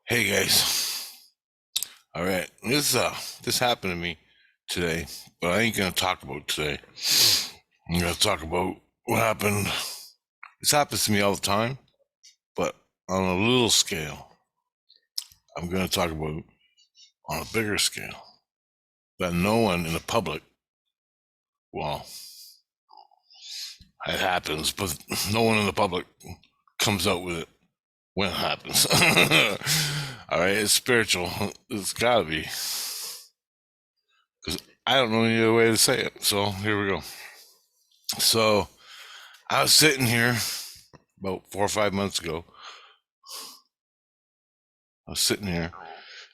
Hey guys. All right. This happened to me today, but I ain't gonna talk about today. I'm gonna talk about what happened. This happens to me all the time, but on a little scale. I'm gonna talk about on a bigger scale that no one in the public, well, it happens, but no one in the public comes out with it when it happens. All right, it's spiritual. It's gotta be, because I don't know any other way to say it. So here we go. So I was sitting here about 4 or 5 months ago. I was sitting here,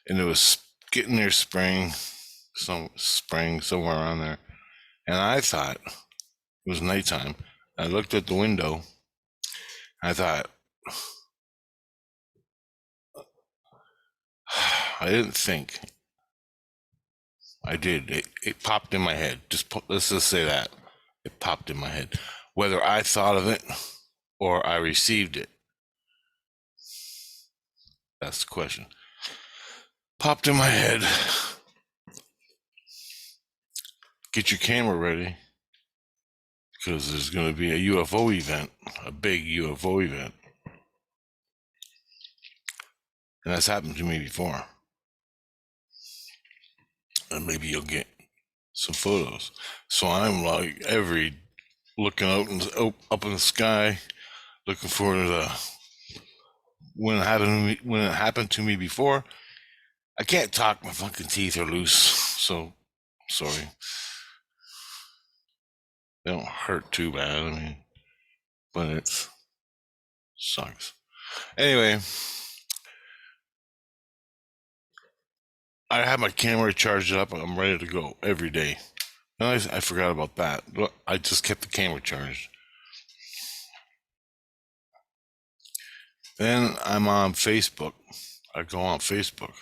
and it was getting near spring somewhere around there, and I thought it was nighttime. I looked at the window. I thought, I didn't think. I did. It popped in my head. Let's just say that it popped in my head. Whether I thought of it or I received it, that's the question. Popped in my head. Get your camera ready, because there's going to be a UFO event, a big UFO event. And that's happened to me before. And maybe you'll get some photos. So I'm like looking out and up in the sky, looking for the when it happened to me before. I can't talk, my fucking teeth are loose. So sorry. They don't hurt too bad. I mean, but it sucks. Anyway, I have my camera charged up and I'm ready to go every day. And I forgot about that. I just kept the camera charged. Then I'm on Facebook. I go on Facebook.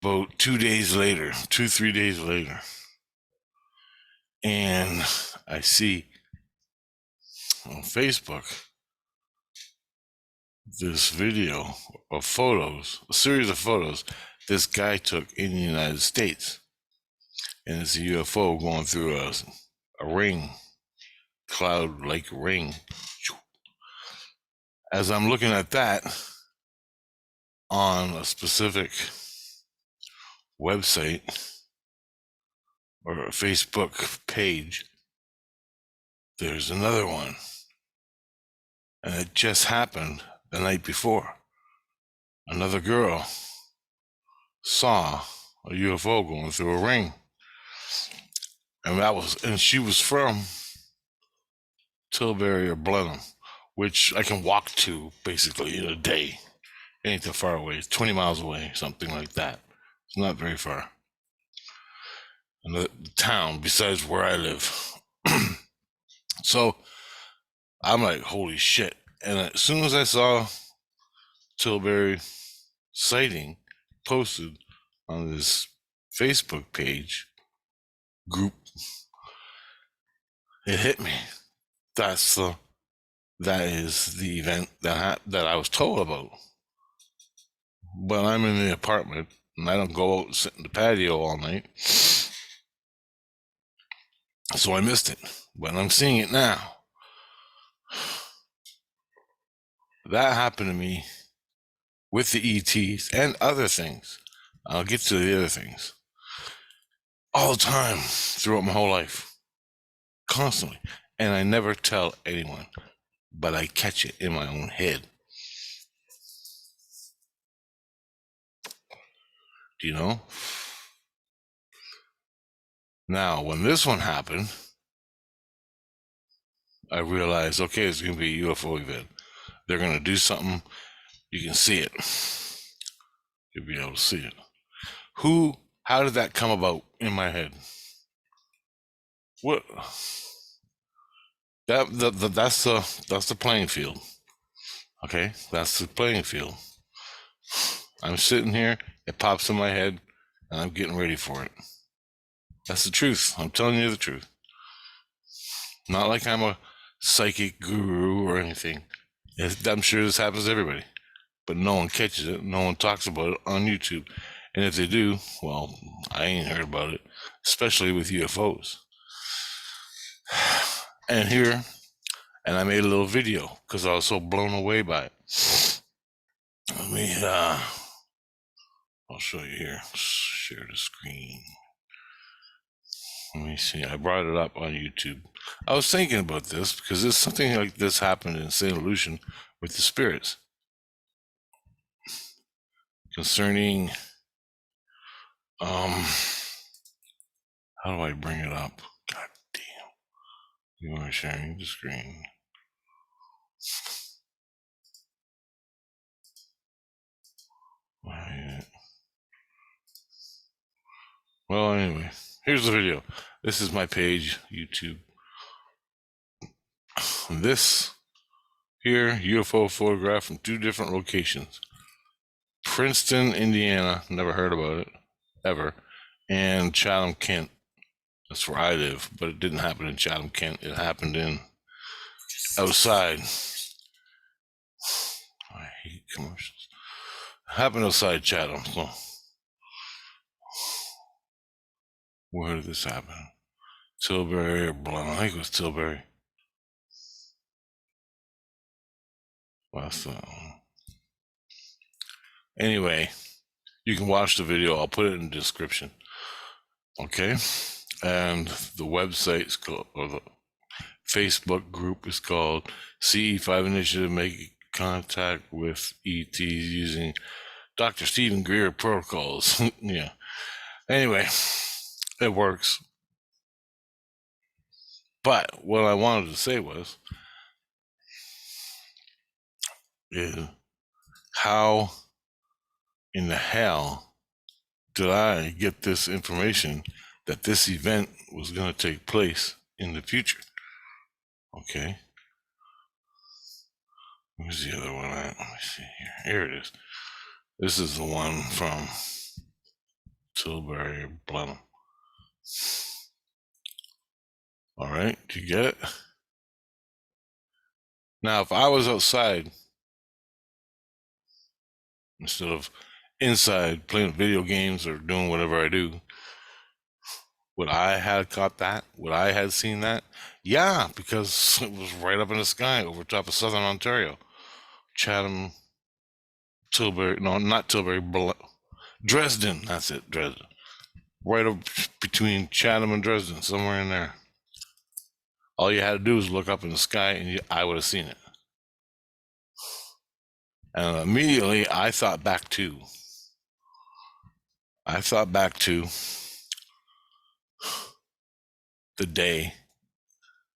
About 2 days later, 3 days later, and I see on Facebook this video of photos, a series of photos this guy took in the United States. And it's a UFO going through a ring, cloud like ring. As I'm looking at that on a specific website or a Facebook page, there's another one. And it just happened the night before. Another girl saw a UFO going through a ring. And she was from Tilbury or Blenheim, which I can walk to basically in a day. It ain't that far away. It's 20 miles away, something like that. It's not very far. And the town besides where I live. So I'm like, holy shit. And as soon as I saw Tilbury sighting posted on this Facebook page group, it hit me. That is the event that I was told about. But I'm in the apartment and I don't go out and sit in the patio all night. So I missed it. But I'm seeing it now. That happened to me with the ETs and other things. I'll get to the other things. All the time throughout my whole life. Constantly. And I never tell anyone, but I catch it in my own head. Do you know? Now, when this one happened, I realized, okay, it's going to be a UFO event. They're going to do something. You can see it. You'll be able to see it. How did that come about in my head? What? That's the playing field. Okay, that's the playing field. I'm sitting here, it pops in my head, and I'm getting ready for it. That's the truth. I'm telling you the truth. Not like I'm a psychic guru or anything. I'm sure this happens to everybody. but no one catches it. No one talks about it on YouTube. And if they do, well, I ain't heard about it, especially with UFOs. And here, and I made a little video because I was so blown away by it. Let me, I'll show you here. Share the screen. Let me see. I brought it up on YouTube. I was thinking about this because there's something like this happened in St. Lucian with the spirits concerning, how do I bring it up? God damn. You are sharing the screen. Well, anyway, here's the video. This is my page, YouTube. This here, UFO photograph from 2 different locations. Princeton, Indiana, never heard about it, ever, and Chatham, Kent. That's where I live, but it didn't happen in Chatham, Kent. It happened in outside. I hate commercials. It happened outside Chatham. So, where did this happen? Tilbury or Blount? I think it was Tilbury. Anyway, you can watch the video. I'll put it in the description. Okay? And the website's called, or the Facebook group is called CE5 Initiative Make Contact with ETs using Dr. Stephen Greer protocols. Yeah. Anyway, it works. But what I wanted to say was, how in the hell did I get this information that this event was going to take place in the future? Okay. Where's the other one at? Let me see here. Here it is. This is the one from Tilbury or Blenheim. All right, do you get it? Now, if I was outside instead of inside playing video games or doing whatever I do, would I have caught that? Would I have seen that? Yeah, because it was right up in the sky over top of southern Ontario. Chatham, Tilbury, no, not Tilbury, Dresden, that's it, Dresden. Right up between Chatham and Dresden, somewhere in there. All you had to do was look up in the sky and I would have seen it. And immediately I thought back to the day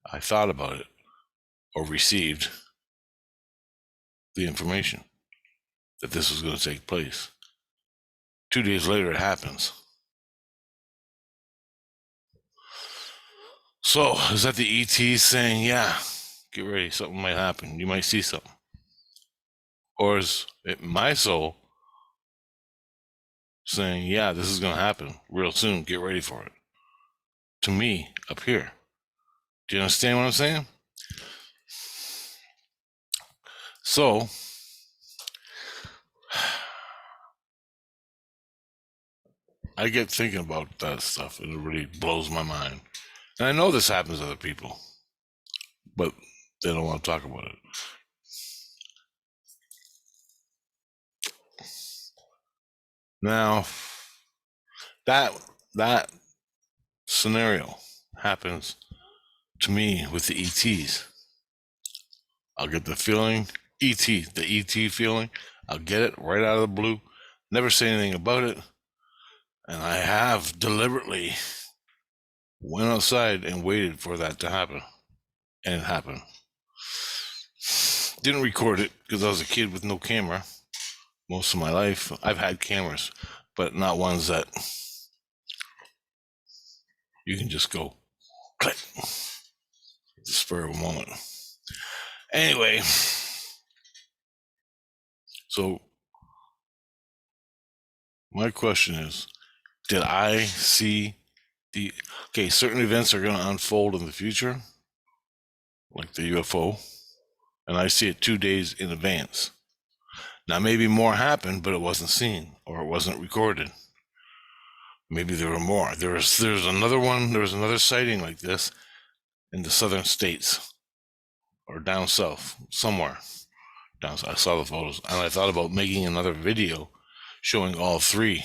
I thought about it or received the information that this was going to take place. 2 days later, it happens. So, is that the ET saying, yeah, get ready, something might happen, you might see something? Or is it my soul saying, yeah, this is going to happen real soon, get ready for it? To me, up here. Do you understand what I'm saying? So, I get thinking about that stuff and it really blows my mind. And I know this happens to other people, but they don't want to talk about it. Now, that scenario happens to me with the ETs. I'll get the feeling, the ET feeling. I'll get it right out of the blue. Never say anything about it. And I have deliberately went outside and waited for that to happen. And it happened. Didn't record it because I was a kid with no camera. Most of my life, I've had cameras, but not ones that you can just go click at the spur of a moment. Anyway, so my question is, did I see certain events are going to unfold in the future, like the UFO, and I see it 2 days in advance. Now, maybe more happened, but it wasn't seen or it wasn't recorded. Maybe there were more. There's another one. There was another sighting like this in the southern states or down south somewhere. Down south. I saw the photos and I thought about making another video showing all three.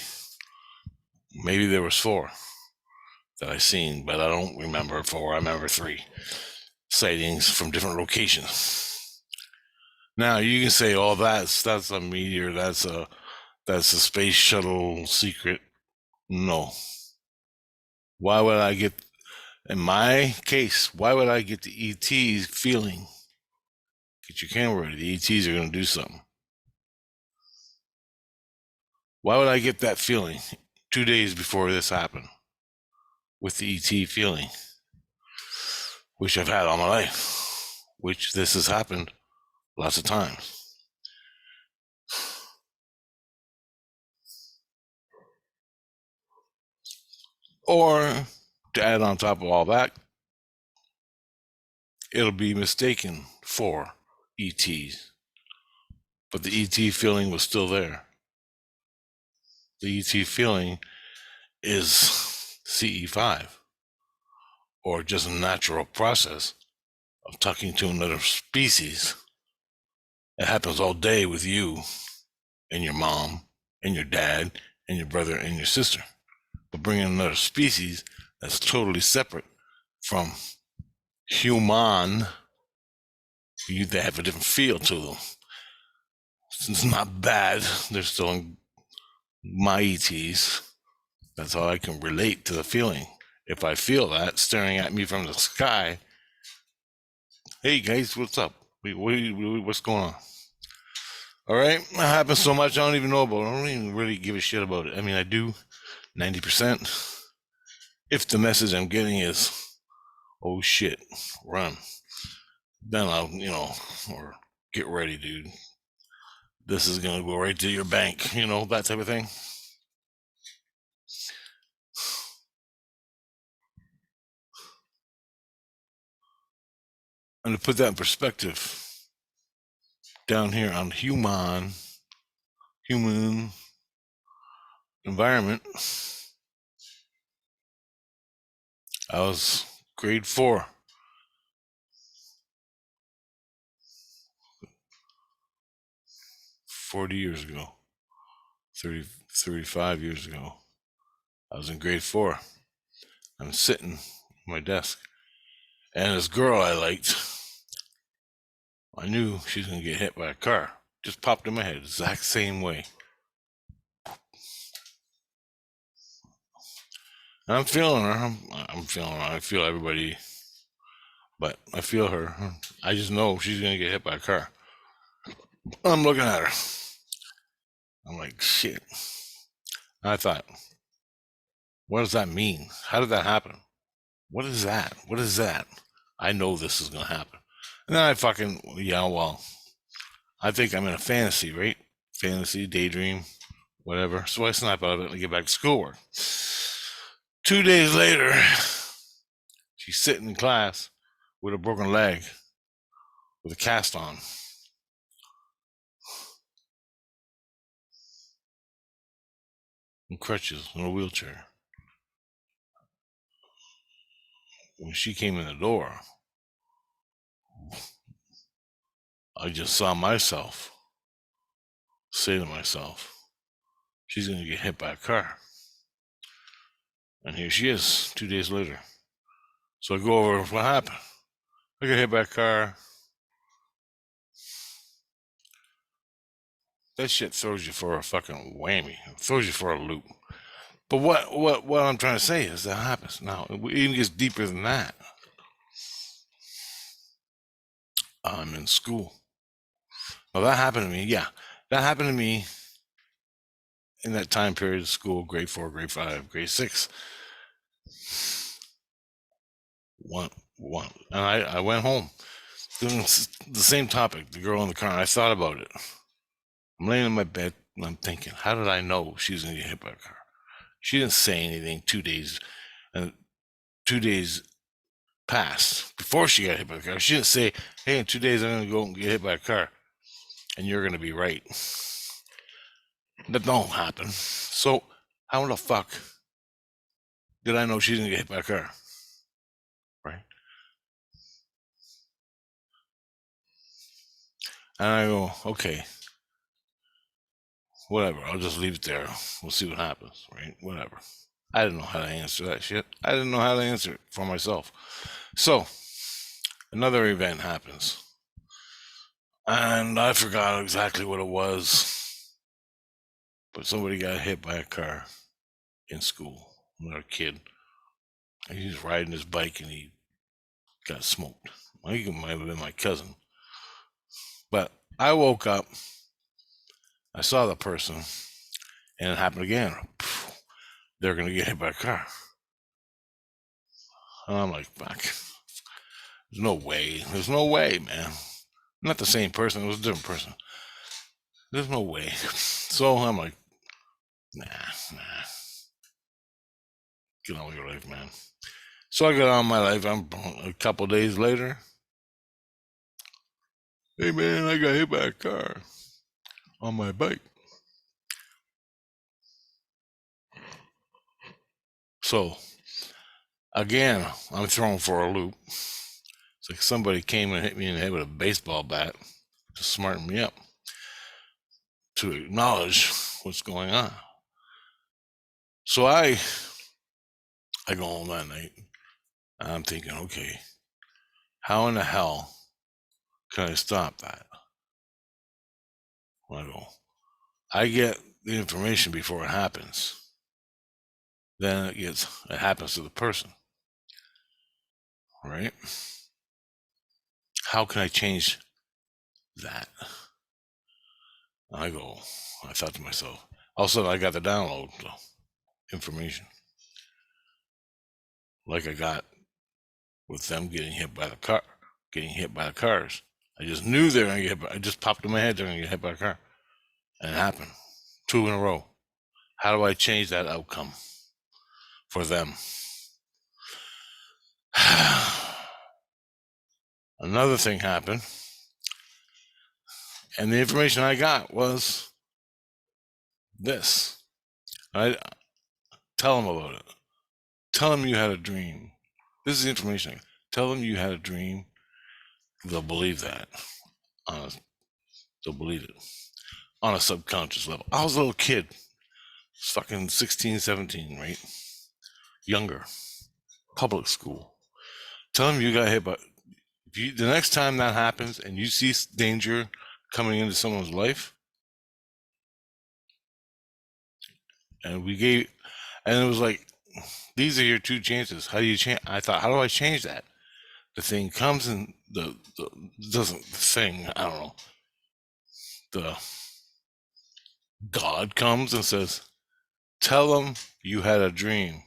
Maybe there was four that I seen, but I don't remember four. I remember three sightings from different locations. Now you can say, "Oh, that's a meteor. That's a space shuttle secret." No. Why would I get, in my case, why would I get the ETs feeling? Get your camera ready. The ETs are going to do something. Why would I get that feeling 2 days before this happened with the ET feeling, which I've had all my life, which this has happened lots of times? Or to add on top of all that, it'll be mistaken for ETs, but the ET feeling was still there. The ET feeling is CE5, or just a natural process of talking to another species. It happens all day with you and your mom and your dad and your brother and your sister. But bringing another species that's totally separate from human, they have a different feel to them. It's not bad. They're still my ETs. That's all I can relate to the feeling. If I feel that staring at me from the sky, hey guys, what's up? What's going on? All right, that happens so much I don't even know about it. I don't even really give a shit about it. I mean, I do 90%. If the message I'm getting is, oh shit, run, then I'll, or get ready, dude. This is going to go right to your bank, that type of thing. And to put that in perspective, down here on human environment, I was grade 4. 40 years ago, 35 years ago. I was in grade 4. I'm sitting at my desk, and this girl I liked, I knew she was going to get hit by a car. Just popped in my head, exact same way. And I'm feeling her. I'm feeling her. I feel everybody, but I feel her. I just know she's going to get hit by a car. I'm looking at her. I'm like, shit. And I thought, what does that mean? How did that happen? What is that? What is that? I know this is going to happen. And then I fucking, yeah, well, I think I'm in a fantasy, right? Fantasy, daydream, whatever. So I snap out of it and get back to schoolwork. 2 days later, she's sitting in class with a broken leg, with a cast on. And crutches, in a wheelchair. When she came in the door, I just saw myself say to myself, she's going to get hit by a car. And here she is 2 days later. So I go over what happened. I got hit by a car. That shit throws you for a fucking whammy. It throws you for a loop. But what I'm trying to say is that happens. Now, it even gets deeper than that. I'm in school. Now, that happened to me. Yeah, that happened to me in that time period of school, grade 4, grade 5, grade 6. One. And I went home. Doing the same topic, the girl in the car, and I thought about it. I'm laying in my bed, and I'm thinking, how did I know she was going to get hit by a car? She didn't say anything 2 days, and 2 days passed before she got hit by a car. She didn't say, hey, in 2 days I'm going to go and get hit by a car. and you're going to be right. That don't happen. So how the fuck did I know she didn't get hit by a car? Right? And I go, okay, whatever. I'll just leave it there. We'll see what happens, right? Whatever. I didn't know how to answer that shit. I didn't know how to answer it for myself. So another event happens, and I forgot exactly what it was, but somebody got hit by a car in school. Another kid. He was riding his bike and he got smoked. I think it might have been my cousin. But I woke up, I saw the person, and it happened again. They're going to get hit by a car. And I'm like, fuck. There's no way. There's no way, man. Not the same person. It was a different person. There's no way. So I'm like, nah. Get on with your life, man. So I got on my life. I'm a couple days later. Hey, man, I got hit by a car on my bike. So again, I'm thrown for a loop. It's like somebody came and hit me in the head with a baseball bat to smarten me up, to acknowledge what's going on. So I go home that night, and I'm thinking, okay, how in the hell can I stop that? I get the information before it happens. Then it happens to the person, right? How can I change that? I thought to myself, all of a sudden I got the download information, like I got with them getting hit by the cars. I just knew they were gonna get hit by, it just popped in my head they're gonna get hit by a car. And it happened. 2 in a row. How do I change that outcome for them? Another thing happened, and the information I got was this. I tell them about it. Tell them you had a dream. This is the information. Tell them you had a dream. They'll believe that. They'll believe it on a subconscious level. I was a little kid, fucking 16, 17, right? Younger, public school. Tell them you got hit by. The next time that happens and you see danger coming into someone's life, and it was like, these are your 2 chances. How do you change? I thought, how do I change that? The thing comes and I don't know, the God comes and says, tell them you had a dream.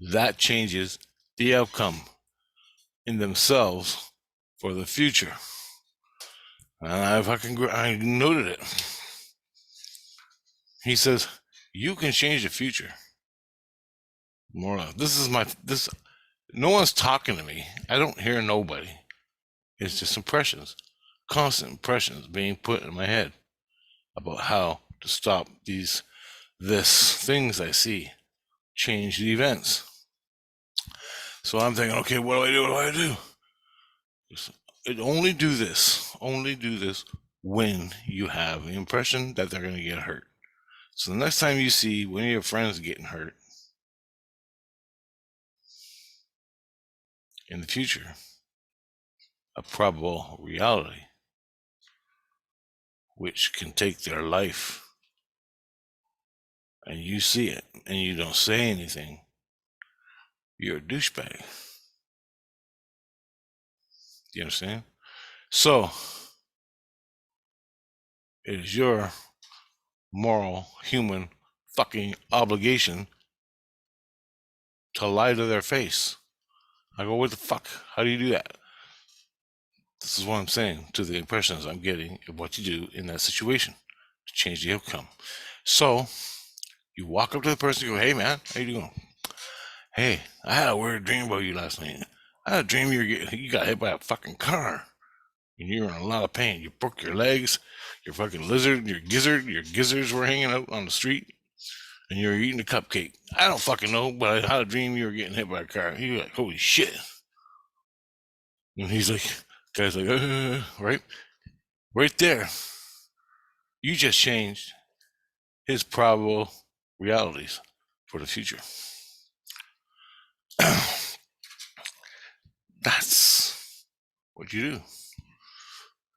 That changes the outcome in themselves for the future. And I noted it. He says, you can change the future. More or less. No one's talking to me. I don't hear nobody. It's just impressions, constant impressions being put in my head about how to stop these things I see, change the events. So I'm thinking, okay, what do I do? Only do this when you have the impression that they're going to get hurt. So the next time you see one of your friends getting hurt in the future, a probable reality which can take their life, and you see it and you don't say anything, you're a douchebag. You understand? So it is your moral human fucking obligation to lie to their face. I go, what the fuck? How do you do that? This is what I'm saying to the impressions I'm getting of what you do in that situation to change the outcome. So you walk up to the person and go, hey man, how you doing? Hey, I had a weird dream about you last night. I had a dream you got hit by a fucking car. and you're in a lot of pain. You broke your legs, your fucking your gizzards were hanging out on the street, and you're eating a cupcake. I don't fucking know, but I had a dream you were getting hit by a car. You're like, holy shit. And he's like, guy's like, right? Right there. You just changed his probable realities for the future. That's what you do.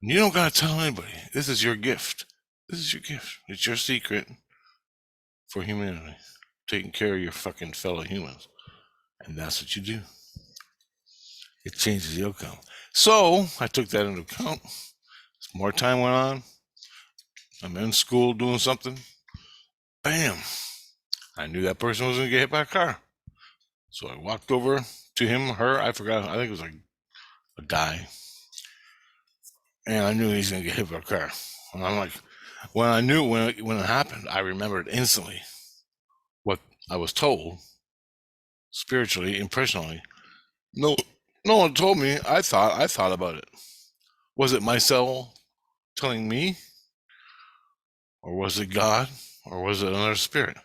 And you don't gotta tell anybody. This is your gift. This is your gift. It's your secret for humanity. Taking care of your fucking fellow humans. And that's what you do. It changes the outcome. So I took that into account. As more time went on, I'm in school doing something. Bam. I knew that person was gonna get hit by a car. So I walked over to him, her, I forgot, I think it was like a guy. And I knew he was gonna get hit by a car. And I'm like, when it happened, I remembered instantly what I was told spiritually, impressionally. No, no one told me. I thought about it. Was it my soul telling me, or was it God, or was it another spirit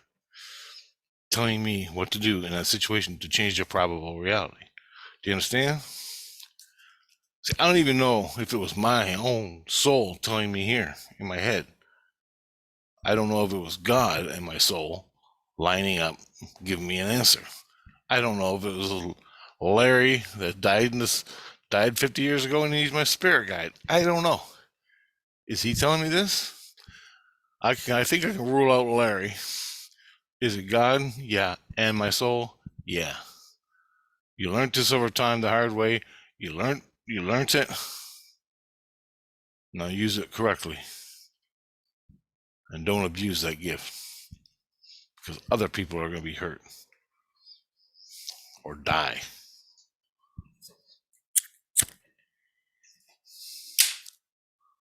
telling me what to do in that situation to change the probable reality? Do you understand? See, I don't even know if it was my own soul telling me here in my head. I don't know if it was God and my soul lining up, giving me an answer. I don't know if it was Larry that died 50 years ago and he's my spirit guide. I don't know. Is he telling me this? I think I can rule out Larry. Is it God? Yeah. And my soul? Yeah. You learned this over time the hard way. You learned it. Now use it correctly. And don't abuse that gift. Because other people are going to be hurt. Or die.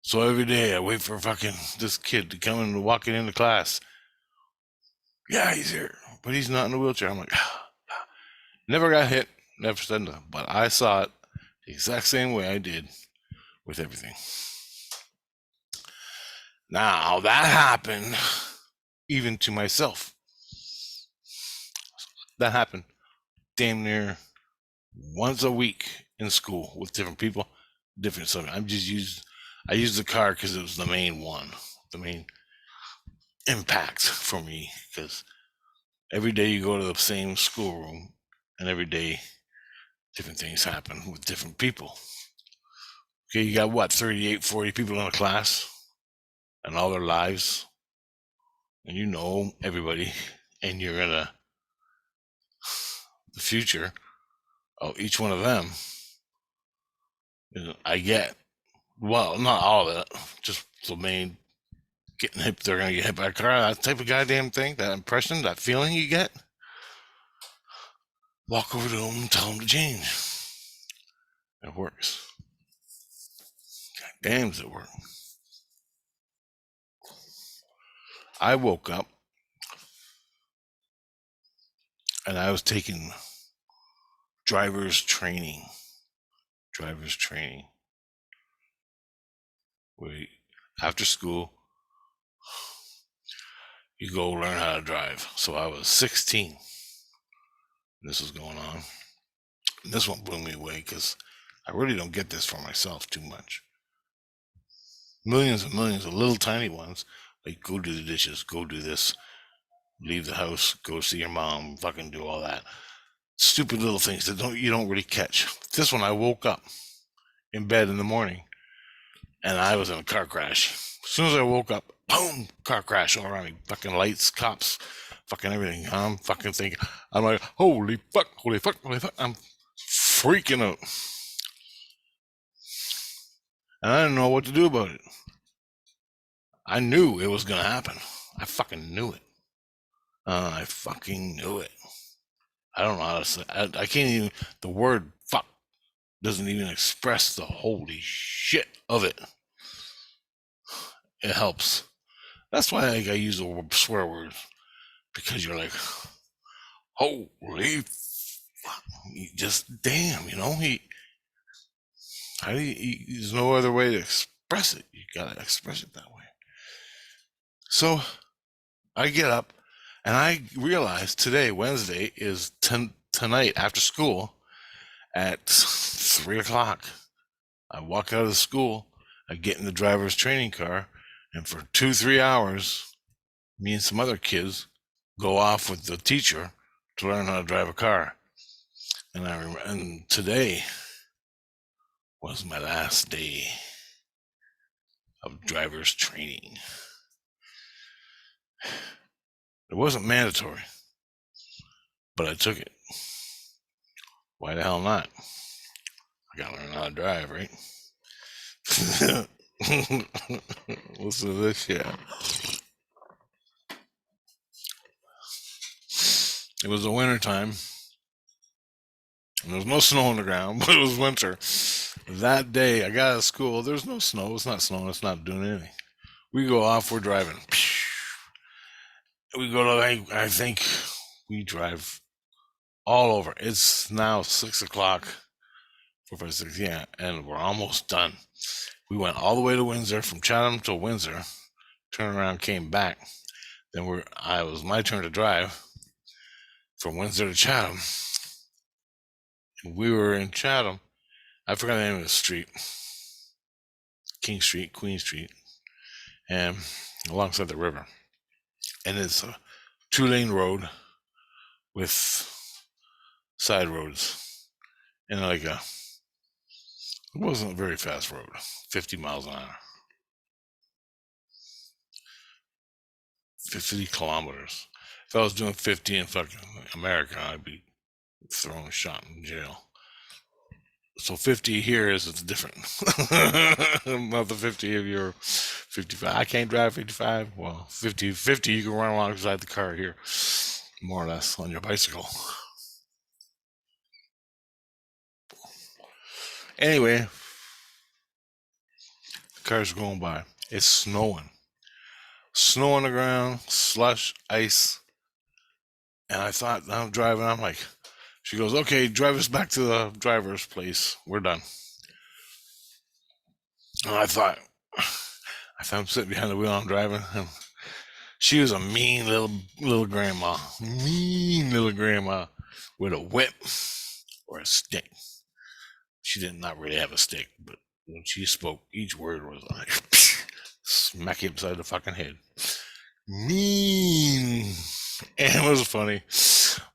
So every day I wait for fucking this kid to come and walking into class. Yeah, he's here. But he's not in a wheelchair. I'm like, never got hit. Never said nothing. But I saw it the exact same way I did with everything. Now that happened even to myself. That happened damn near once a week in school with different people, different subjects. I used the car because it was the main one, the main impact for me. Because every day you go to the same schoolroom, and every day different things happen with different people. Okay, you got what, 38, 40 people in a class, and all their lives, and you know everybody, and you're gonna the future of each one of them. I get, well, not all of it, just the main getting hit. They're gonna get hit by a car. That type of goddamn thing, that impression, that feeling you get. Walk over to them and tell them to change. It works. God damn, does it work? I woke up and I was taking driver's training. After school, you go learn how to drive. So I was 16. This was going on. And this one blew me away because I really don't get this for myself too much. Millions and millions of little tiny ones, like go do the dishes, go do this, leave the house, go see your mom, fucking do all that. Stupid little things that you don't really catch. This one, I woke up in bed in the morning and I was in a car crash. As soon as I woke up, boom, car crash all around me. Fucking lights, cops, fucking everything. I'm fucking thinking, I'm like, holy fuck. I'm freaking out. And I didn't know what to do about it. I knew it was going to happen. I fucking knew it. I fucking knew it. I don't know how to say it. I can't even, the word fuck doesn't even express the holy shit of it. It helps. That's why I use the swear words. Because you're like, holy fuck. Just damn, How do there's no other way to express it. You gotta express it that way. So I get up and I realize today, Wednesday, is tonight after school at 3 o'clock. I walk out of the school, I get in the driver's training car, and for 2, 3 hours, me and some other kids go off with the teacher to learn how to drive a car. And today was my last day of driver's training. It wasn't mandatory, but I took it. Why the hell not? I gotta learn how to drive, right? Listen to this shit. It was the winter time, and there was no snow on the ground, but it was winter. That day, I got out of school. There's no snow. It's not snowing. It's not doing anything. We go off. We're driving. We go to. I think we drive all over. It's now 6 o'clock. 4, 5, 6. Yeah, and we're almost done. We went all the way to Windsor, from Chatham to Windsor. Turned around, came back. Then it was my turn to drive from Windsor to Chatham. And we were in Chatham. I forgot the name of the street. King Street, Queen Street, and alongside the river. And it's a 2-lane road with side roads, and it wasn't a very fast road, 50 miles an hour, 50 kilometers. If I was doing 50 in fucking America, I'd be thrown, shot in jail. So 50 here is different. Not the 50 of your 55. I can't drive 55. Well, 50, you can run alongside the car here, more or less, on your bicycle. Anyway, the car's going by. It's snowing. Snow on the ground, slush, ice. And I thought, I'm driving, I'm like, she goes, okay, drive us back to the driver's place. We're done. And I thought I'm sitting behind the wheel, I'm driving, and she was a mean little grandma. Mean little grandma with a whip or a stick. She did not really have a stick, but when she spoke, each word was like, smack you upside the fucking head. Mean. And it was funny.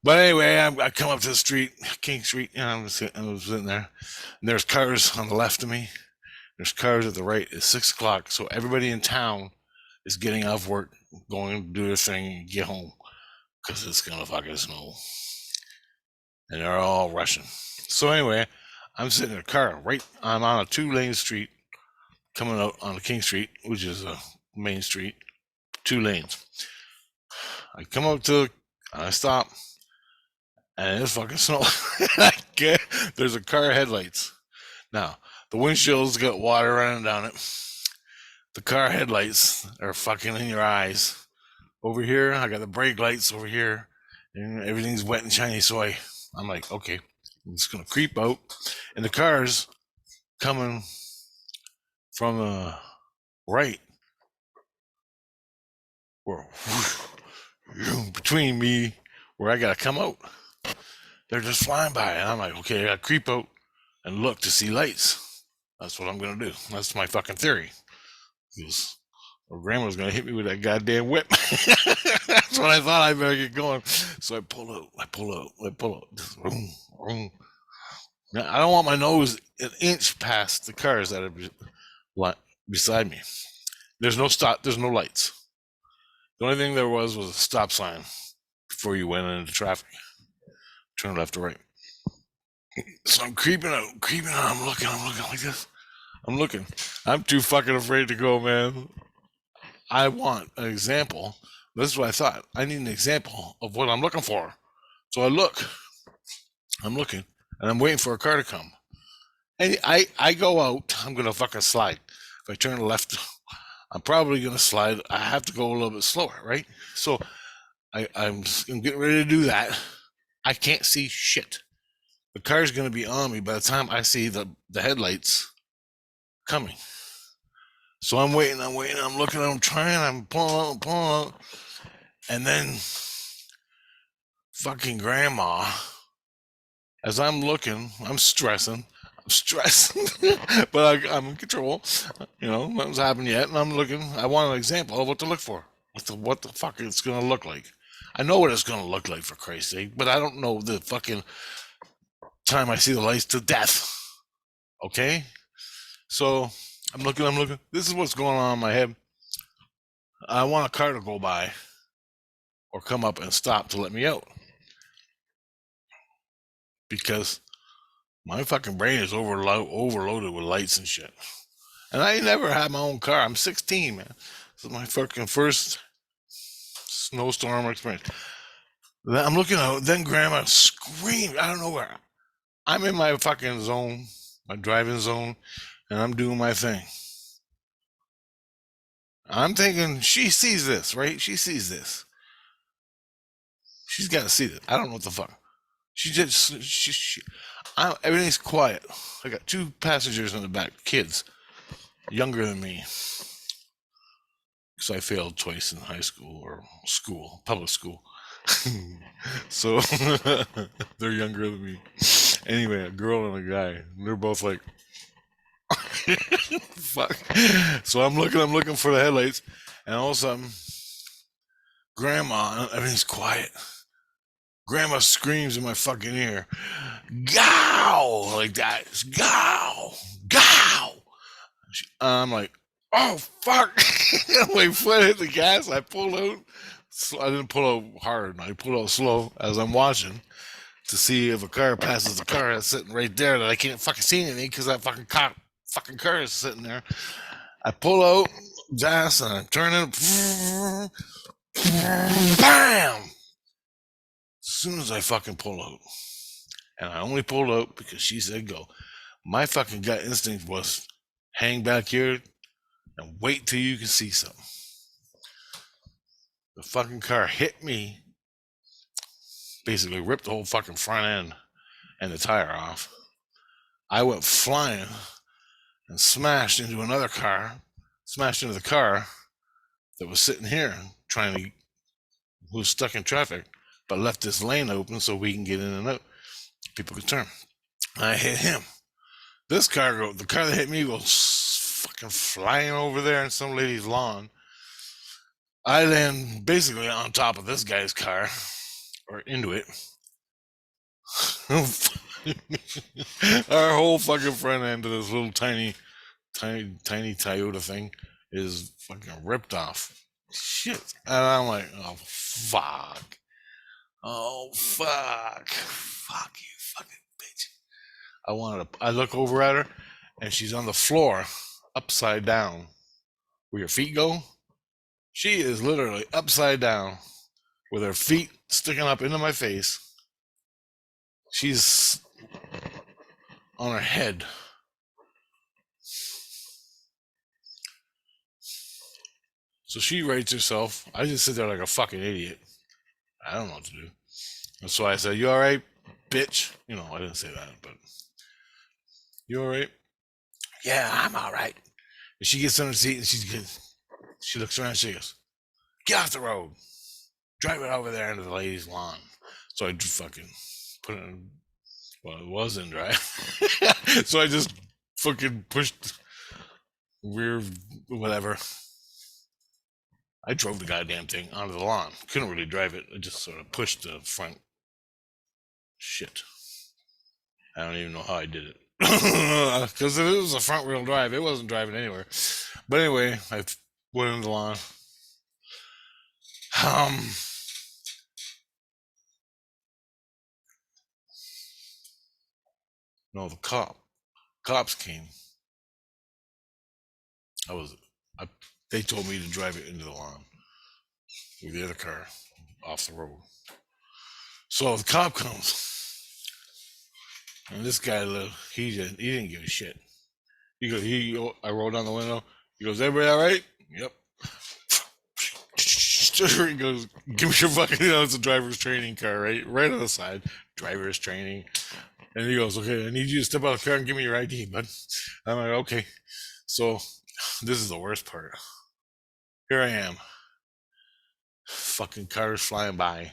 But anyway, I come up to the street, King Street, and I was sitting there. And there's cars on the left of me. There's cars at the right. It's 6 o'clock, so everybody in town is getting off work, going to do their thing, and get home, because it's gonna fucking snow. And they're all rushing. So anyway, I'm sitting in a car, I'm on a 2-lane street, coming out on King Street, which is a main street, 2 lanes. I come up I stop, and it's fucking snow. There's a car headlights. Now, the windshield's got water running down it. The car headlights are fucking in your eyes. Over here, I got the brake lights over here, and everything's wet and shiny, so I'm like, okay, I'm just gonna creep out, and the car's coming from the right, or between me, where I gotta come out. They're just flying by, and I'm like, okay, I gotta creep out and look to see lights. That's what I'm gonna do. That's my fucking theory. Because grandma's gonna hit me with that goddamn whip. That's what I thought. I better get going. So I pull out. Just vroom, vroom. Now, I don't want my nose an inch past the cars that are beside me. There's no stop. There's no lights. The only thing there was a stop sign before you went into traffic. Turn left or right. So I'm creeping out. I'm looking like this. I'm looking. I'm too fucking afraid to go, man. I want an example. This is what I thought. I need an example of what I'm looking for. So I'm looking, and I'm waiting for a car to come. And I go out, I'm going to fucking slide. If I turn left, I'm probably going to slide. I have to go a little bit slower, right? So I'm getting ready to do that. I can't see shit. The car's going to be on me by the time I see the headlights coming. So I'm waiting, I'm looking, I'm trying, I'm pulling out, and then fucking grandma, as I'm looking, I'm stressing, but I'm in control. Nothing's happened yet, and I'm looking. I want an example of what to look for. What the fuck it's gonna look like. I know what it's gonna look like, for Christ's sake, but I don't know the fucking time I see the lights to death. Okay, so I'm looking, I'm looking. This is what's going on in my head. I want a car to go by or come up and stop to let me out because my fucking brain is overloaded with lights and shit. And I never had my own car. I'm 16, man. This is my fucking first snowstorm experience. Then I'm looking out. Then Grandma screamed. I don't know where. I'm in my fucking zone, my driving zone, and I'm doing my thing. I'm thinking she sees this, right? She sees this. She's got to see this. I don't know what the fuck. She just everything's quiet. I got two passengers in the back, kids, younger than me, because I failed twice in high school or public school. So they're younger than me. Anyway, a girl and a guy. They're both like, fuck. So I'm looking for the headlights, and all of a sudden, Grandma, everything's quiet. Grandma screams in my fucking ear, "Gow!" like that. Gow! Gow! I'm like, oh fuck! My foot hit the gas. I pulled out. So I didn't pull out hard. I pulled out slow as I'm watching to see if a car passes the car that's sitting right there that I can't fucking see anything because that fucking car is sitting there. I pull out gas and I turn it. Bam! As soon as I fucking pull out, and I only pulled out because she said go. My fucking gut instinct was hang back here and wait till you can see something. The fucking car hit me, basically ripped the whole fucking front end and the tire off. I went flying and smashed into another car, smashed into the car that was sitting here who was stuck in traffic, but left this lane open so we can get in and out. People could turn. I hit him. The car that hit me goes fucking flying over there in some lady's lawn. I land basically on top of this guy's car, or into it. Our whole fucking front end of this little tiny Toyota thing is fucking ripped off. Shit. And I'm like, oh fuck. Oh fuck. Fuck you, fucking bitch. I look over at her and she's on the floor, upside down. Where your feet go? She is literally upside down with her feet sticking up into my face. She's on her head. So she rates herself. I just sit there like a fucking idiot. I don't know what to do. And so I said, "You all right, bitch?" I didn't say that, but you all right? Yeah, I'm all right. And she gets on her seat and she looks around and she goes, "Get off the road. Drive it over there into the lady's lawn." So I fucking put it in, well, it was in drive. So I just fucking pushed rear, whatever. I drove the goddamn thing onto the lawn. Couldn't really drive it. I just sort of pushed the front. Shit. I don't even know how I did it. Because if it was a front wheel drive, it wasn't driving anywhere. But anyway, I went in the lawn. No, the cops came. I was, I, they told me to drive it into the lawn with the other car off the road. So the cop comes, and this guy, he didn't give a shit. I rolled down the window. He goes, "Everybody all right?" Yep. He goes, "Give me your fucking," it's a driver's training car, right on the side, driver's training. And he goes, "Okay, I need you to step out of the car and give me your ID, bud." I'm like, "Okay." So this is the worst part. Here I am, fucking cars flying by,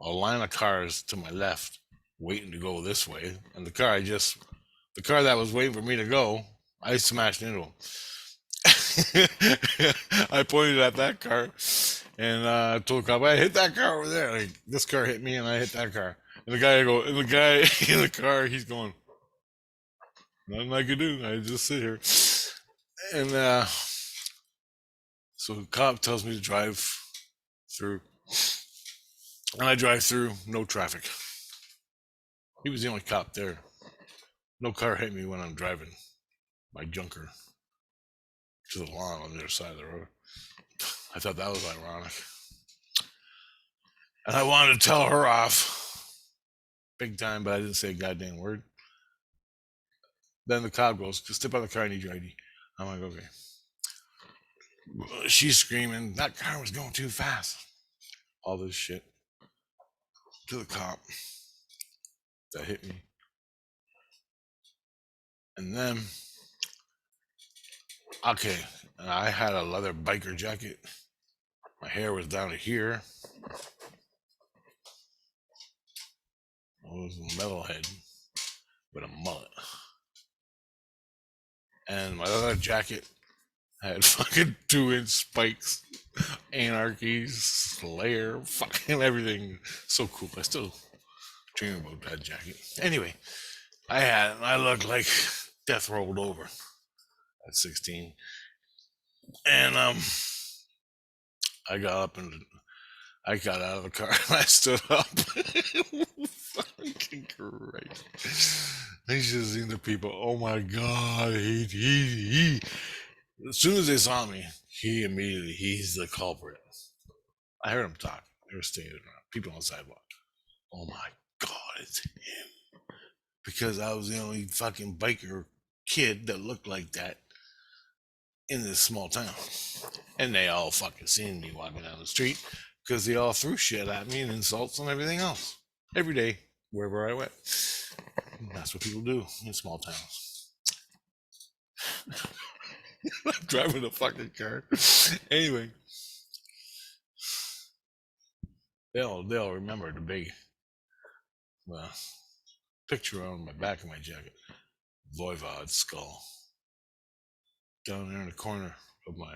a line of cars to my left, waiting to go this way, and the car that was waiting for me to go, I smashed into him. I pointed at that car and told the cop, I hit that car over there. Like this car hit me and I hit that car. And the guy in the car, he's going, nothing I could do. I just sit here. And so the cop tells me to drive through. And I drive through, no traffic. He was the only cop there. No car hit me when I'm driving my junker to the lawn on the other side of the road. I thought that was ironic. And I wanted to tell her off big time, but I didn't say a goddamn word. Then the cop goes, step out of the car, I need your ID. I'm like, okay. She's screaming, that car was going too fast. All this shit to the cop that hit me. And then, okay, and I had a leather biker jacket. My hair was down to here. I was a metalhead with a mullet. And my leather jacket had fucking 2-inch spikes, anarchy, Slayer, fucking everything. So cool. I still dream about that jacket. Anyway, I looked like death rolled over at 16. And I got up and I got out of the car and I stood up. Fucking Christ. They should have seen the people. Oh my God. He. As soon as they saw me, he's the culprit. I heard him talk. They were standing around, people on the sidewalk. Oh my God, it's him. Because I was the only fucking biker kid that looked like that in this small town. And they all fucking seen me walking down the street because they all threw shit at me and insults and everything else. Every day, wherever I went. And that's what people do in small towns. I'm driving a fucking car. Anyway, they'll remember the big picture on my back of my jacket. Voivod's skull. Down there in the corner of my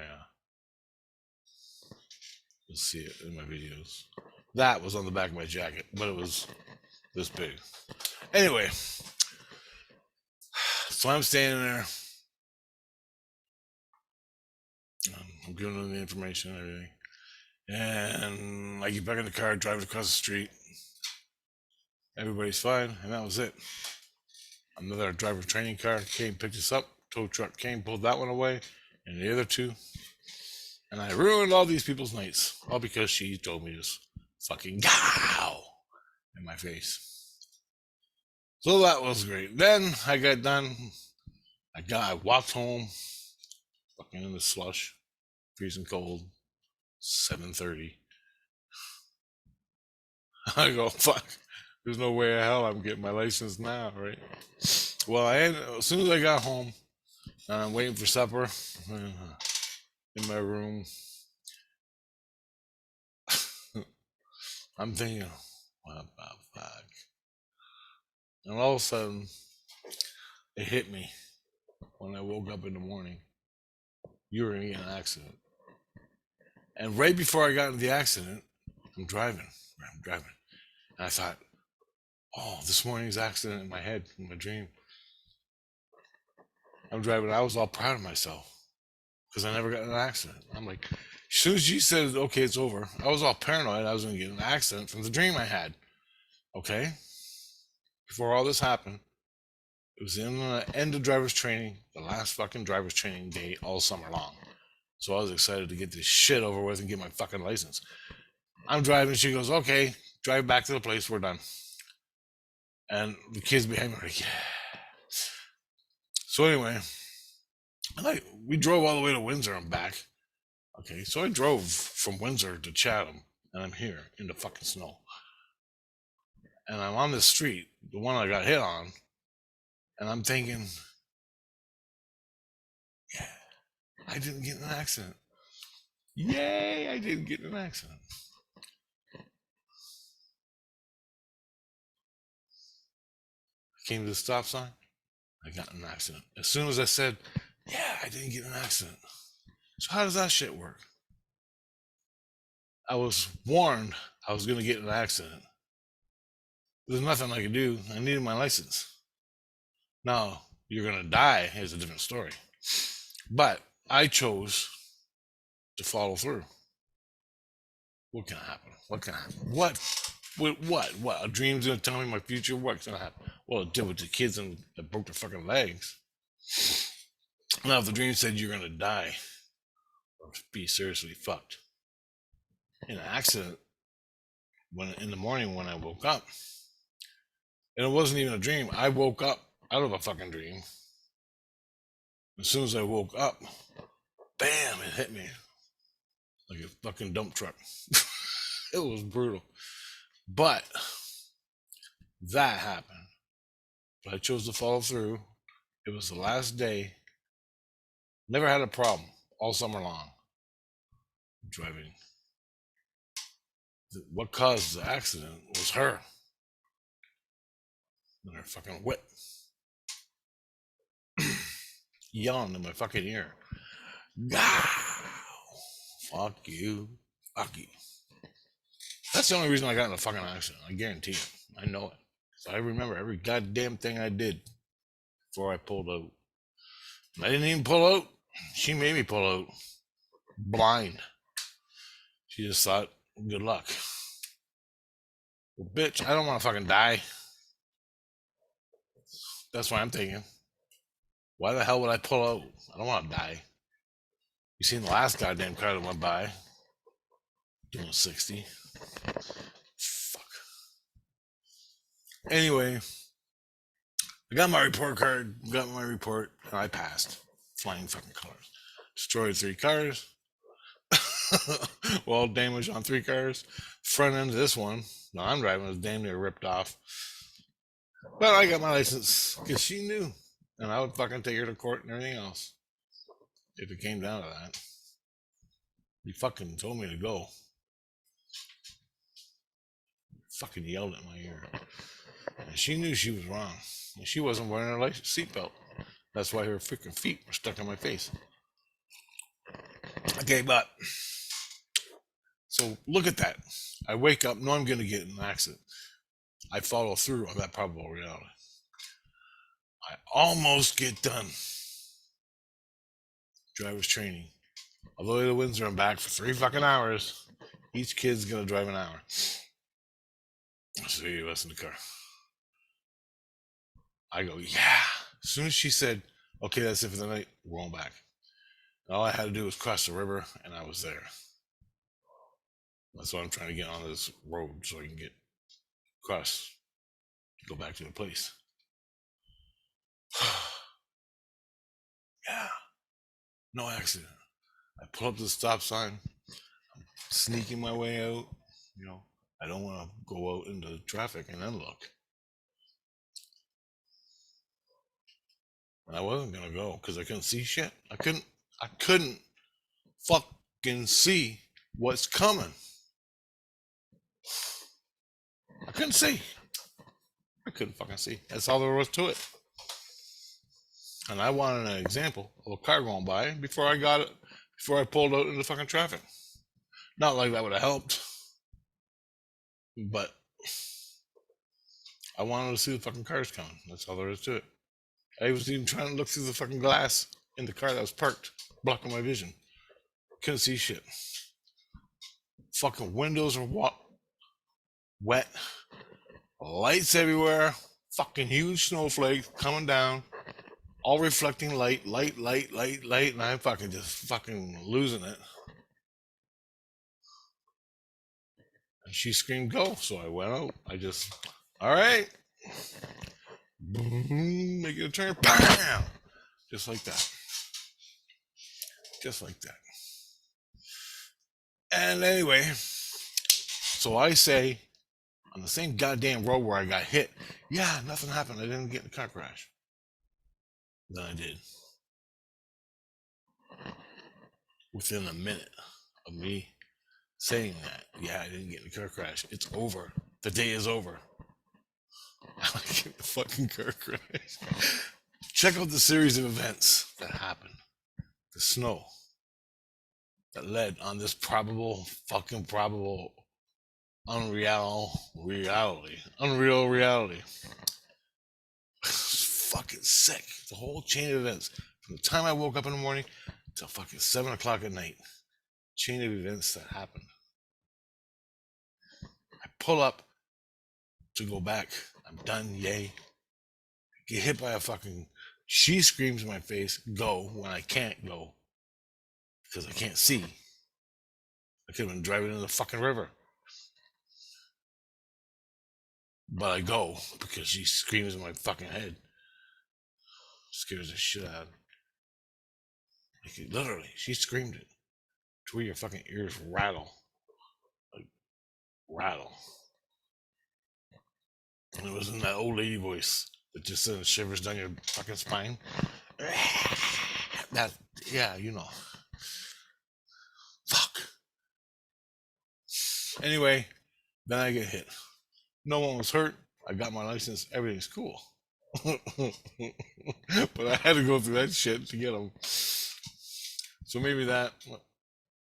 you'll see it in my videos. That was on the back of my jacket, but it was this big. Anyway, so I'm standing there. I'm giving them the information and everything. And I get back in the car, driving across the street. Everybody's fine, and that was it. Another driver training car came, picked us up. Tow truck came, pulled that one away, and the other two. And I ruined all these people's nights, all because she told me this fucking gow in my face. So that was great. Then I got done. I walked home, fucking in the slush, freezing cold, 7:30. I go, fuck. There's no way in hell I'm getting my license now, right? Well, as soon as I got home, I'm waiting for supper in my room. I'm thinking, what about fuck? And all of a sudden, it hit me when I woke up in the morning. You were in an accident. And right before I got into the accident, I'm driving. And I thought, oh, this morning's accident in my head, in my dream. I'm driving. I was all proud of myself because I never got in an accident. I'm like, as soon as you said, okay, it's over, I was all paranoid I was going to get in an accident from the dream I had. Okay? Before all this happened, it was in the end of driver's training, the last fucking driver's training day all summer long. So I was excited to get this shit over with and get my fucking license. I'm driving. She goes, okay, drive back to the place. We're done. And the kids behind me are like, yeah. So anyway, we drove all the way to Windsor and back. Okay, so I drove from Windsor to Chatham, and I'm here in the fucking snow. And I'm on this street, the one I got hit on, and I'm thinking, I didn't get in an accident. Yay, I didn't get in an accident. I came to the stop sign. I got in an accident. As soon as I said, yeah, I didn't get in an accident. So how does that shit work? I was warned I was going to get in an accident. There's nothing I could do. I needed my license. Now, you're going to die is a different story. But I chose to follow through. What can happen? What can happen? What? What? A dream's going to tell me my future? What's going to happen? Well, it did with the kids that broke their fucking legs. Now, if the dream said you're going to die or be seriously fucked in an accident when in the morning when I woke up, and it wasn't even a dream. I woke up out of a fucking dream. As soon as I woke up, bam, it hit me like a fucking dump truck. It was brutal. But that happened. But I chose to follow through. It was the last day. Never had a problem all summer long driving. What caused the accident was her and her fucking whip yelling in my fucking ear. Gah! Fuck you. Fuck you. That's the only reason I got in a fucking accident. I guarantee it. I know it. So I remember every goddamn thing I did before I pulled out. I didn't even pull out. She made me pull out. Blind. She just thought, good luck. Well, bitch, I don't want to fucking die. That's why I'm thinking. Why the hell would I pull out? I don't want to die. You seen the last goddamn car that went by? Doing 60. Fuck. Anyway, I got my report card, got my report, and I passed. Flying fucking colors. Destroyed 3 cars. Well, damage on 3 cars. Front end of this one, no, I'm driving, was damn near ripped off. But I got my license because she knew. And I would fucking take her to court and everything else. If it came down to that. He fucking told me to go. Fucking yelled at my ear. And she knew she was wrong. And she wasn't wearing her seatbelt. That's why her freaking feet were stuck in my face. Okay, but so look at that. I wake up, know I'm going to get in an accident. I follow through on that probable reality. I almost get done. Driver's training. Although the Windsor and back for 3 fucking hours, each kid's going to drive an hour. So you listen to the car. I go, yeah. As soon as she said, okay, that's it for the night, we're going back. All I had to do was cross the river, and I was there. That's why I'm trying to get on this road so I can get across, go back to the place. Yeah, no accident. I pull up to the stop sign. I'm sneaking my way out. You know, I don't want to go out into traffic and then look. And I wasn't gonna go because I couldn't see shit. I couldn't fucking see what's coming. I couldn't see. I couldn't fucking see. That's all there was to it. And I wanted an example of a car going by before I got it, before I pulled out into fucking traffic. Not like that would have helped, but I wanted to see the fucking cars coming. That's all there is to it. I was even trying to look through the fucking glass in the car that was parked, blocking my vision. Couldn't see shit. Fucking windows are wet. Lights everywhere. Fucking huge snowflakes coming down. All reflecting light. And I'm fucking just fucking losing it. And she screamed, go. So I went out. All right. Make it a turn. Bam! Just like that. Just like that. And anyway, so I say, on the same goddamn road where I got hit, yeah, nothing happened. I didn't get in a car crash. Then I did. within a minute of me saying that. Yeah, I didn't get in a car crash. It's over. The day is over. I get in a fucking car crash. Check out the series of events that happened. The snow that led on this probable, unreal reality. Fucking sick. The whole chain of events. From the time I woke up in the morning till fucking 7 o'clock at night. Chain of events that happened. I pull up to go back. I'm done, yay. Get hit by a fucking. She screams in my face, go, when I can't go. Because I can't see. I could have been driving in the fucking river. But I go because she screams in my fucking head. Scares the shit out of me. Like, literally, she screamed it to where your fucking ears rattle. Like, rattle. And it was in that old lady voice that just sends shivers down your fucking spine. That, yeah, you know. Fuck. Anyway, then I get hit. No one was hurt. I got my license. Everything's cool. But I had to go through that shit to get them. So maybe that.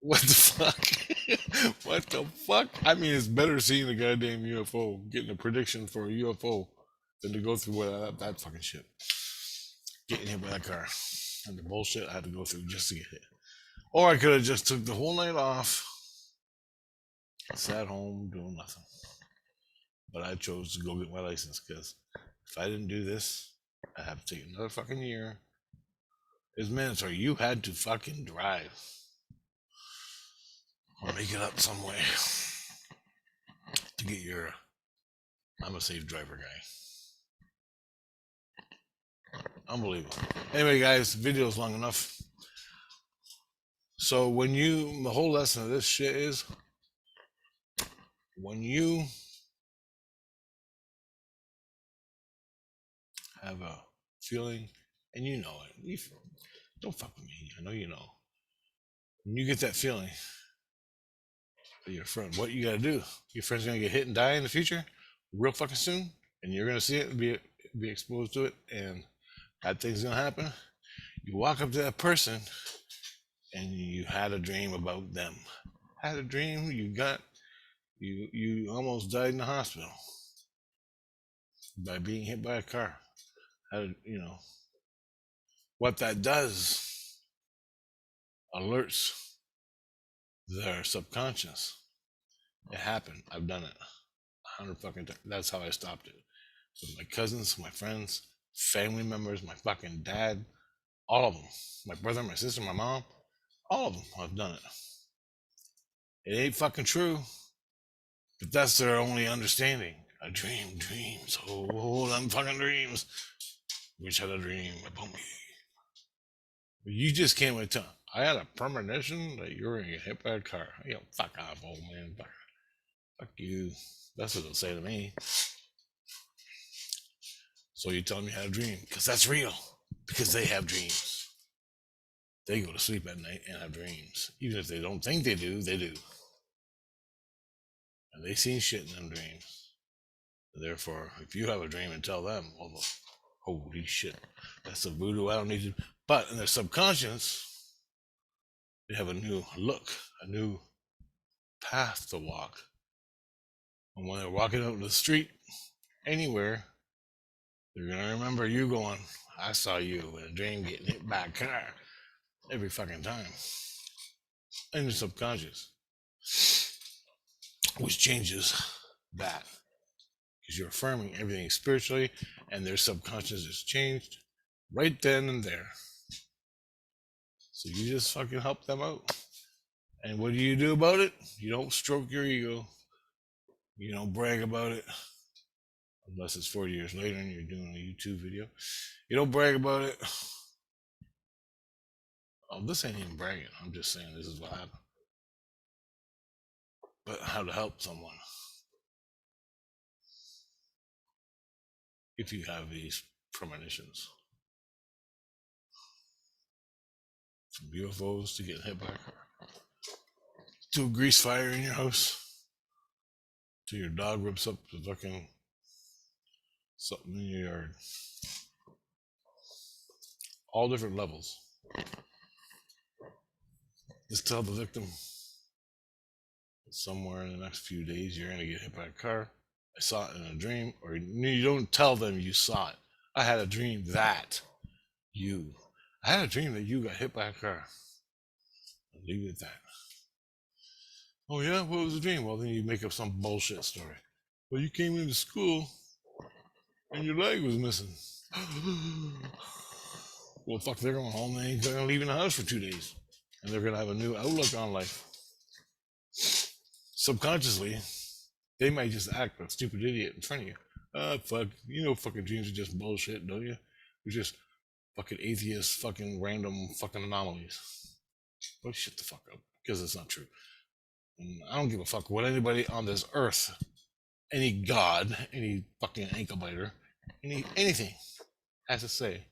What the fuck? What the fuck? I mean, it's better seeing a goddamn UFO, getting a prediction for a UFO, than to go through that fucking shit. Getting hit by that car. And the bullshit I had to go through just to get hit. Or I could have just took the whole night off, sat home doing nothing. But I chose to go get my license because if I didn't do this, I'd have to take another fucking year. It's mandatory. You had to fucking drive. Or make it up some way to get your I'm a safe driver guy. Unbelievable. Anyway, guys, the video's long enough. So the whole lesson of this shit is when you have a feeling and you know it, don't fuck with me. I know you know. When you get that feeling for your friend, what you gotta do? Your friend's gonna get hit and die in the future, real fucking soon, and you're gonna see it and be exposed to it, and bad things gonna happen. You walk up to that person, and you had a dream about them. Had a dream. You almost died in the hospital by being hit by a car. What that does alerts their subconscious. It happened. I've done it 100 fucking times. That's how I stopped it. With my cousins, my friends, family members, my fucking dad, all of them. My brother, my sister, my mom, all of them. I've done it. It ain't fucking true, but that's their only understanding. I dream dreams. Oh, them fucking dreams. Wish I had a dream about me. But you just can't wait to. I had a premonition that you were gonna get hit by a car. Fuck off, old man. Fuck you. That's what they'll say to me. So you tell me how to dream, because that's real. Because they have dreams. They go to sleep at night and have dreams. Even if they don't think they do, they do. And they seen shit in them dreams. Therefore, if you have a dream and tell them, well, holy shit, that's a voodoo. I don't need to. But in their subconscious, they have a new look, a new path to walk. And when they're walking out in the street, anywhere, they're going to remember you going, I saw you in a dream getting hit by a car every fucking time. In your subconscious. Which changes that. Because you're affirming everything spiritually, and their subconscious is changed right then and there. So you just fucking help them out. And what do you do about it? You don't stroke your ego. You don't brag about it. Unless it's 40 years later and you're doing a YouTube video. You don't brag about it. Oh, this ain't even bragging. I'm just saying this is what happened. But how to help someone. If you have these premonitions. From UFOs to getting hit by a car. to a grease fire in your house till your dog rips up the fucking something in your yard. All different levels. Just tell the victim somewhere in the next few days you're going to get hit by a car. I saw it in a dream. Or you don't tell them you saw it. I had a dream that I had a dream that you got hit by a car. I'll leave it at that. Oh yeah, what was the dream? Well, then you make up some bullshit story. Well, you came into school and your leg was missing. Well, fuck, they're going home. They ain't gonna leave in the house for 2 days, and they're gonna have a new outlook on life. Subconsciously, they might just act like a stupid idiot in front of you. Fuck, you know, fucking dreams are just bullshit, don't you? They're just fucking atheist, fucking random, fucking anomalies. Well, shut the fuck up, because it's not true. And I don't give a fuck what anybody on this earth, any god, any fucking ankle biter, anything has to say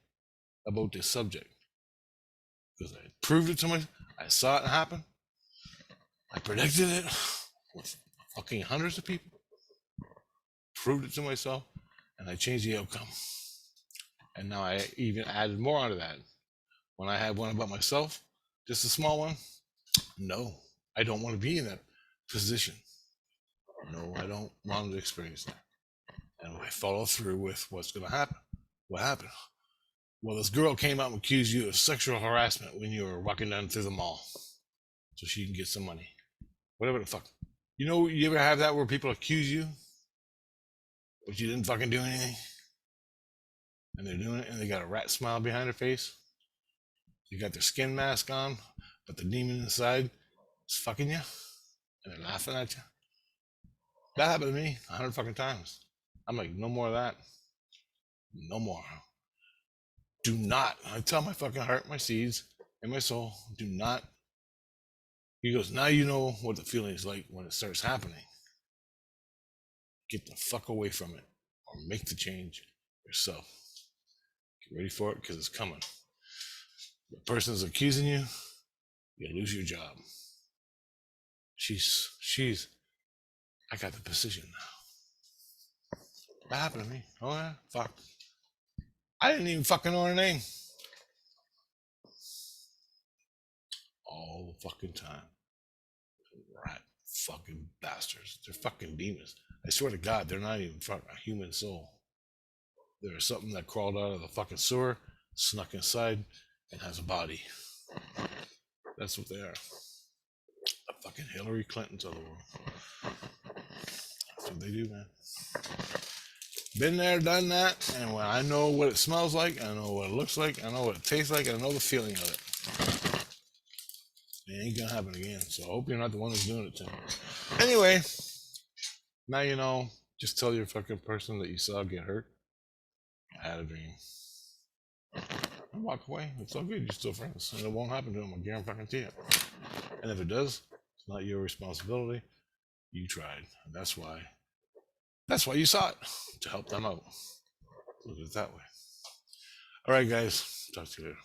about this subject. Because I proved it to myself. I saw it happen. I predicted it with fucking hundreds of people. Proved it to myself, and I changed the outcome. And now I even added more onto that. When I had one about myself, just a small one, no, I don't want to be in that position. No, I don't want to experience that. And I follow through with what's going to happen. What happened? Well, this girl came out and accused you of sexual harassment when you were walking down through the mall so she can get some money. Whatever the fuck. You know, you ever have that where people accuse you, but you didn't fucking do anything? And they're doing it and they got a rat smile behind their face. You got their skin mask on, but the demon inside is fucking you and they're laughing at you. That happened to me 100 fucking times. I'm like, no more of that. No more. Do not. I tell my fucking heart, my seeds, and my soul, do not. He goes, now you know what the feeling is like when it starts happening. Get the fuck away from it or make the change yourself. Get ready for it because it's coming. The person's accusing you, you lose your job. I got the position now. That happened to me. Oh yeah, fuck. I didn't even fucking know her name. All the fucking time. Rat fucking bastards. They're fucking demons. I swear to God, they're not even fucking a human soul. They're something that crawled out of the fucking sewer, snuck inside, and has a body. That's what they are. The fucking Hillary Clintons of the world. That's what they do, man. Been there, done that, and when I know what it smells like, I know what it looks like, I know what it tastes like, I know the feeling of it. It ain't gonna happen again, so I hope you're not the one who's doing it to me. Anyway, now you know, just tell your fucking person that you saw get hurt. I had a dream. And walk away. It's all good. You're still friends. And it won't happen to them. I guarantee it. And if it does, it's not your responsibility. You tried. And that's why you saw it. To help them out. Look at it that way. All right, guys. Talk to you later.